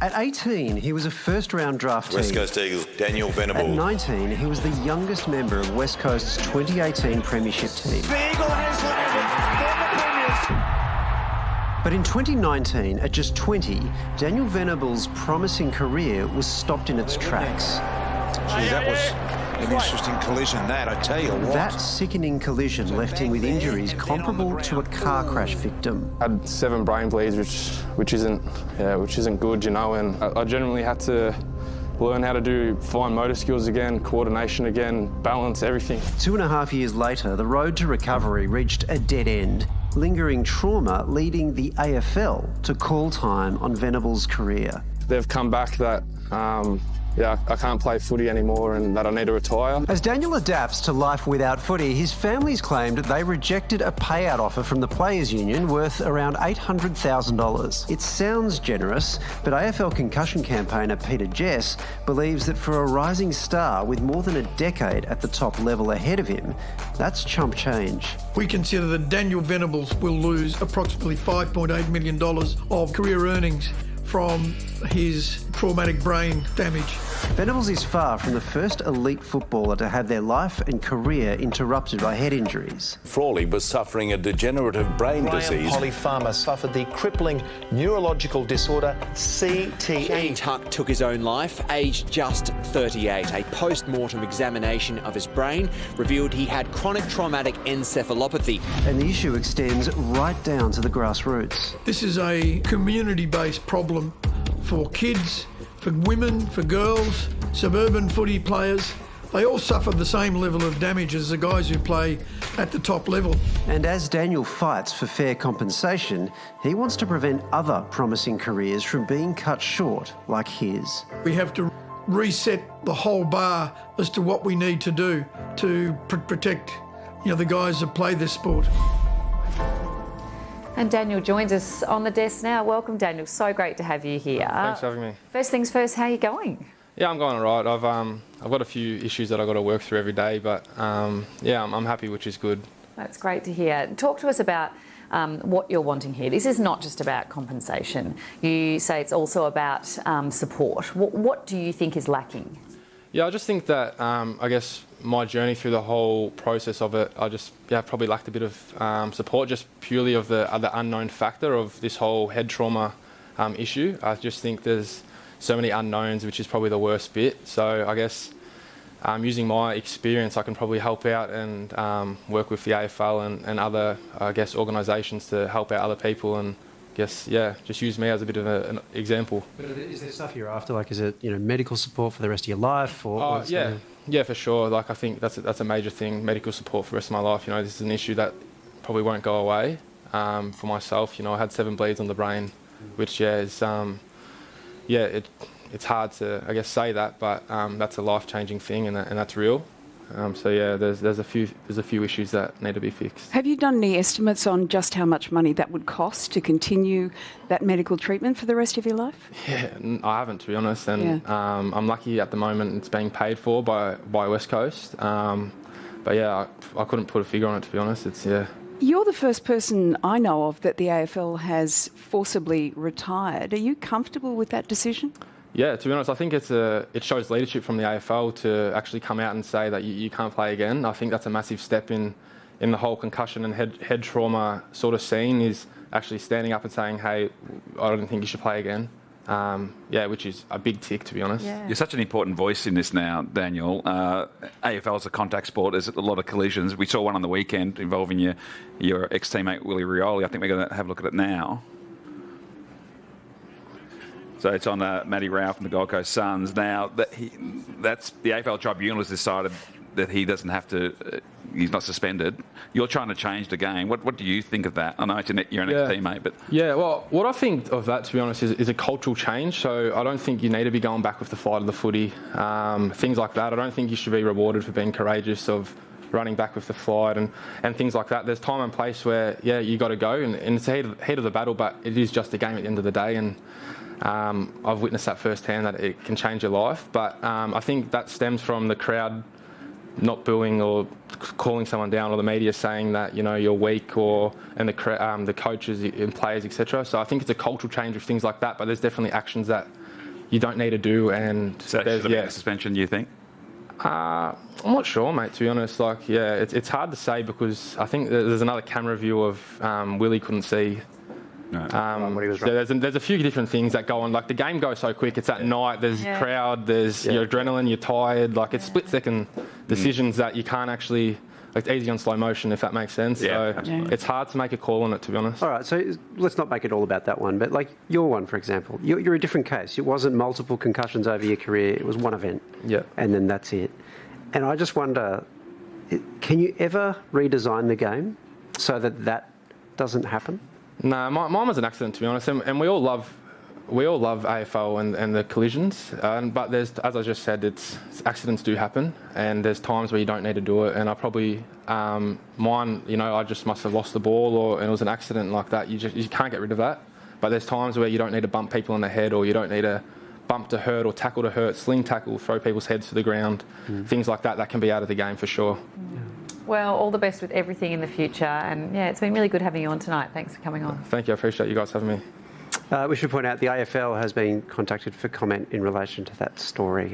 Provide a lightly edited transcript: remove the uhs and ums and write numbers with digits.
At 18, he was a first-round draftee. West Coast Eagles, Daniel Venables. At 19, he was the youngest member of West Coast's 2018 Premiership team. The Eagle has landed for the Premiers. But in 2019, at just 20, Daniel Venables' promising career was stopped in its tracks. Gee, that was an interesting collision, that, I tell you what. That sickening collision left him with injuries comparable to a car crash victim. I had 7 brain bleeds, which isn't good, you know, and I generally had to learn how to do fine motor skills again, coordination again, balance, everything. 2.5 years later, the road to recovery reached a dead end, lingering trauma leading the AFL to call time on Venables' career. They've come back that I can't play footy anymore and that I need to retire. As Daniel adapts to life without footy, his family's claimed that they rejected a payout offer from the Players Union worth around $800,000. It sounds generous, but AFL concussion campaigner Peter Jess believes that for a rising star with more than a decade at the top level ahead of him, that's chump change. We consider that Daniel Venables will lose approximately $5.8 million of career earnings from his traumatic brain damage. Venables is far from the first elite footballer to have their life and career interrupted by head injuries. Frawley was suffering a degenerative brain disease. Holly Farmer suffered the crippling neurological disorder CTE. Shane Tuck took his own life, aged just 38. A post-mortem examination of his brain revealed he had chronic traumatic encephalopathy. And the issue extends right down to the grassroots. This is a community-based problem for kids, for women, for girls, suburban footy players. They all suffer the same level of damage as the guys who play at the top level. And as Daniel fights for fair compensation, he wants to prevent other promising careers from being cut short like his. We have to reset the whole bar as to what we need to do to protect, the guys that play this sport. And Daniel joins us on the desk now. Welcome, Daniel. So great to have you here. Thanks for having me. First things first, how are you going? Yeah, I'm going all right. I've got a few issues that I've got to work through every day, but I'm happy, which is good. That's great to hear. Talk to us about what you're wanting here. This is not just about compensation. You say it's also about support. What do you think is lacking? Yeah, I just think that, I guess, my journey through the whole process of it, I just probably lacked a bit of support, just purely of the other unknown factor of this whole head trauma issue. I just think there's so many unknowns, which is probably the worst bit. So I guess using my experience, I can probably help out and work with the AFL and other, organisations to help out other people and just use me as a bit of an example. But is there stuff you're after? Like, is it medical support for the rest of your life? Or yeah, for sure. Like, I think that's a major thing. Medical support for the rest of my life. This is an issue that probably won't go away. For myself, I had 7 bleeds on the brain, which is it's hard to say that, but that's a life-changing thing, and that's real. There's a few issues that need to be fixed. Have you done any estimates on just how much money that would cost to continue that medical treatment for the rest of your life? Yeah, I haven't, to be honest, and I'm lucky at the moment it's being paid for by West Coast. I couldn't put a figure on it, to be honest. You're the first person I know of that the AFL has forcibly retired. Are you comfortable with that decision? Yeah, to be honest, I think it shows leadership from the AFL to actually come out and say that you can't play again. I think that's a massive step in the whole concussion and head trauma sort of scene, is actually standing up and saying, hey, I don't think you should play again. Which is a big tick, to be honest. Yeah. You're such an important voice in this now, Daniel. AFL is a contact sport. There's a lot of collisions. We saw one on the weekend involving your ex-teammate, Willie Rioli. I think we're going to have a look at it now. So it's on Matty Rao from the Gold Coast Suns. Now, that's the AFL Tribunal has decided that he doesn't have to, he's not suspended. You're trying to change the game. What do you think of that? I know you're an ex-teammate, but... Yeah, well, what I think of that, to be honest, is a cultural change. So I don't think you need to be going back with the fight of the footy, things like that. I don't think you should be rewarded for being courageous of running back with the flight and things like that. There's time and place where, you got to go, and it's the heat of the battle, but it is just a game at the end of the day, and I've witnessed that firsthand, that it can change your life. But I think that stems from the crowd not booing or calling someone down, or the media saying that you're weak, and the coaches and players, etc. So I think it's a cultural change of things like that. But there's definitely actions that you don't need to do. And So that should have been a suspension, you think? I'm not sure, mate, to be honest. Like, yeah, it's hard to say because I think there's another camera view of Willie couldn't see. No. There's a few different things that go on. Like, the game goes so quick. It's at night. There's crowd. There's your adrenaline. You're tired. Like, it's split-second decisions that you can't actually... Like, it's easy on slow motion, if that makes sense. Yeah, so it's hard to make a call on it, to be honest. All right, so let's not make it all about that one. But, like, your one, for example, you're a different case. It wasn't multiple concussions over your career. It was one event. Yeah. And then that's it. And I just wonder, can you ever redesign the game so that that doesn't happen? No, mine was an accident, to be honest. And we all love AFL and the collisions. But there's, as I just said, accidents do happen, and there's times where you don't need to do it. And I probably mine, I just must have lost the ball, and it was an accident like that. You can't get rid of that. But there's times where you don't need to bump people in the head, or you don't need to bump to hurt or tackle to hurt, sling tackle, throw people's heads to the ground, things like that. That can be out of the game for sure. Well, all the best with everything in the future. And yeah, it's been really good having you on tonight. Thanks for coming on. Thank you. I appreciate you guys having me. We should point out the AFL has been contacted for comment in relation to that story.